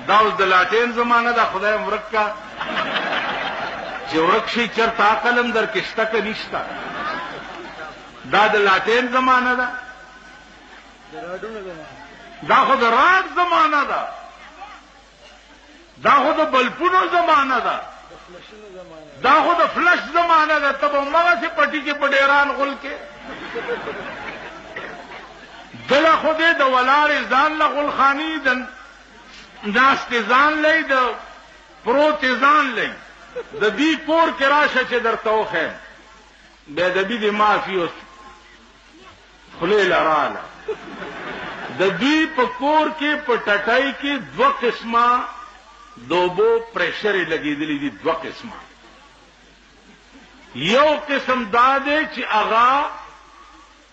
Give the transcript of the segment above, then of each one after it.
دا اوس د لاټین زمانه ده، خدای ورک کا چې ورک شي چېرته عقل هم در کې شته که نشته. دا د لاټین زمانه ده، دا خو د راډ زمانه ده، دا خو د بلپونو زمانه ده، دا خو د فلش زمانه ده. ته به همغسې پټي کې په ډیران غول کې دله خو دې د ولاړې ځان له غلخاني د ناستې ځان لئ د پروتې ځان لئ د دې کور کې راشه چې درته وښیم بېادبي دې معافي اوس خولې له راله. د دوی په کور کې په ټټۍ کې دوه قسمه د اوبو پریشرې لګېدلي دي، دوه قسمه. یو قسم دا دی چې هغه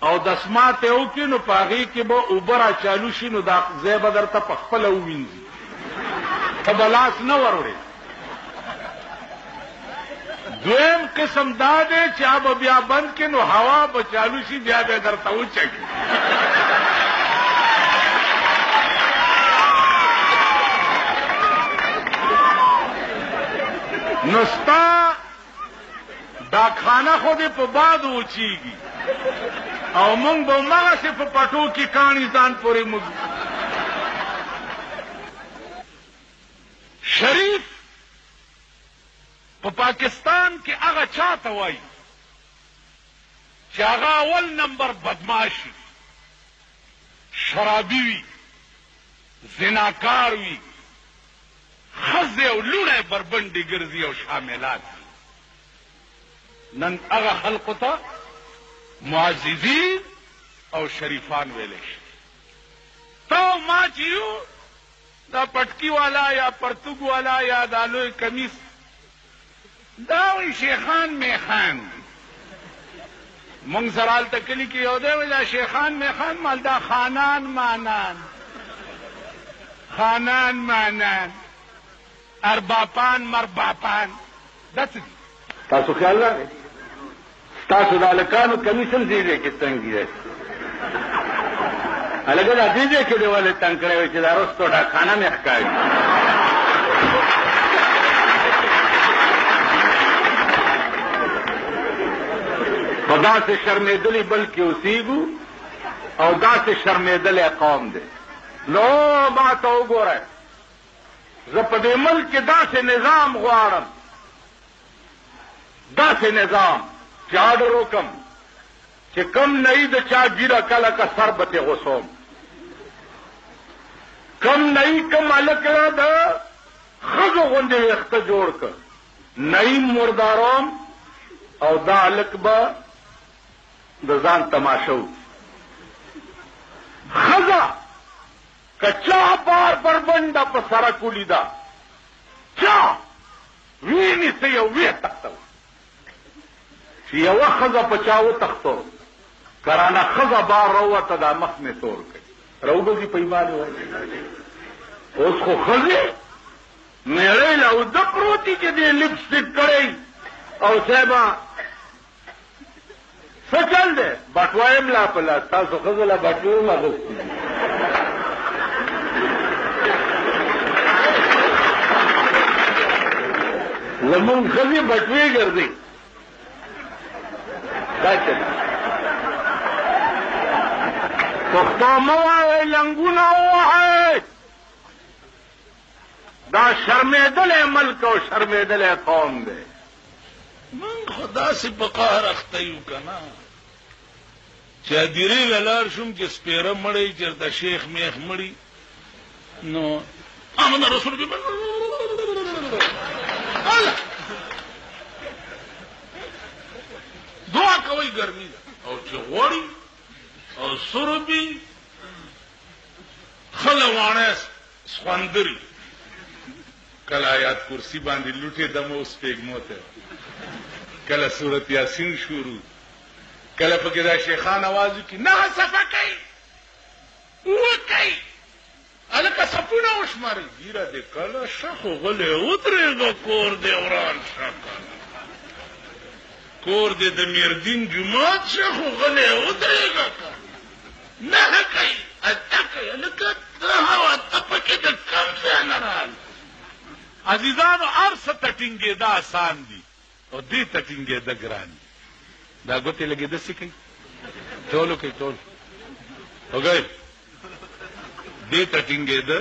او دسمات یې وکړي نو په هغې کې به اوبه را چالو شي، نو دا ځای به درته په خپله ووینځي، ته به لاس نه وروړې. دویم قسم دا دی چې هغه بیا بند کړي نو هوا به چالو شي، بیا به یې درته وچکي. نو ستا ډاکخانه خو دې په باد وچیږي او موږ به همغسې په پټو کې کاڼي ځان پورې موږ. شریف په پاکستان کې هغه چاته وایي چې هغه اول نمبر بدماشي، شرابي وي، زناکار وي، ښځې او لوڼی بربنډې ګرځي او شاملات. نن هغه خلقو ته معززین او شریفان ویلی شي. تا ما چې یو دا پټکي والا یا پرتوګ والا یا دا لوی کمیس دا وایي شیخان میخان. مونږ سره هلته کلي کې یو دی وایي دا شیخان میخان مال دا خانان مانان، خانان مانان، ارباپان مرباپان. دا څه دي؟ تاسو خیال راغی ستاسو د هلکانو کمیس هم دې ځای کې تنګ دی. هلکه دا دې ځای کې دې ولې تنګ کړی وی چې دا رستو ډاکخانه مې ښکاري. په داسې شرمېدلي بل کې اوسېږو او داسې شرمېدلی قوم دی. نو ما ته وګورئ، زه په دې ملک کې داسې نظام غواړم، داسې نظام چې آډر وکم چې کم نئی د چا ګیره کله که سر به ترې غوڅوم، کم نئی کم هلک د ښځو غوندې ویښته جوړ کړ، نئی مرداروم او دا هلک به د ځان تماشه وکړي. ښځه که چا بار بربنډه په سړک ولیده، چا وینې څه یو ویې تختوه چې یوه ښځه په چا وتښتو کرانه ښځه بار راووته دا مخ مې تور کړي راوګرځي په ایمان وایي. اوس خو ښځې میړی له اوده پروتي چې دې لپسټک کړی او صاحبه څه چل دی بټوه یم لا په لاس. تاسو ښځو له بټوې هم اغوستي دي. زمونږ ښځې بټوې ګرځي. دا څه ده؟ پښتو مه وایئ، لنګونه ووهئ. دا شرمېدلی ملک او شرمېدلی قوم دی. من خو داسې په قهر اخته یو که نه چې هدیرې له لاړ شوم چې سپېره مړی چېرته شیخ میخ مړي نو آمن رسول بي دعا کوي ګرمي ده او چې غوړي او سربي خلوانه سخوندري کله آیات کرسی باندې لوټې دمه اوس پیګمو ته کله سورت یاسین شروع کله پکې دا شیخان आवाज وکړي نه صفه کوي وکړي الکه صفونه وشماري ګیره دې کله شخو غلې ودرېږه کور دې وران شکه کور دې د میردین جماعت شخو غلې ودرېږه نه کوي اتکه الکه ته هوا ته پکې د کم ځای نه راغلی عزیزانو ارسه تټینګېدا آسان دي او دې تټینګېده ګران دي. دا ګوتې لګېده څه کوي؟ ټولو کوي ټول وګورئ دې تټینګېده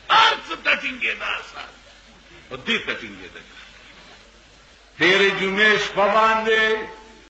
ارسه تټینګېده آسان او دې تټینګېده. تیرې جمعې شپه باندې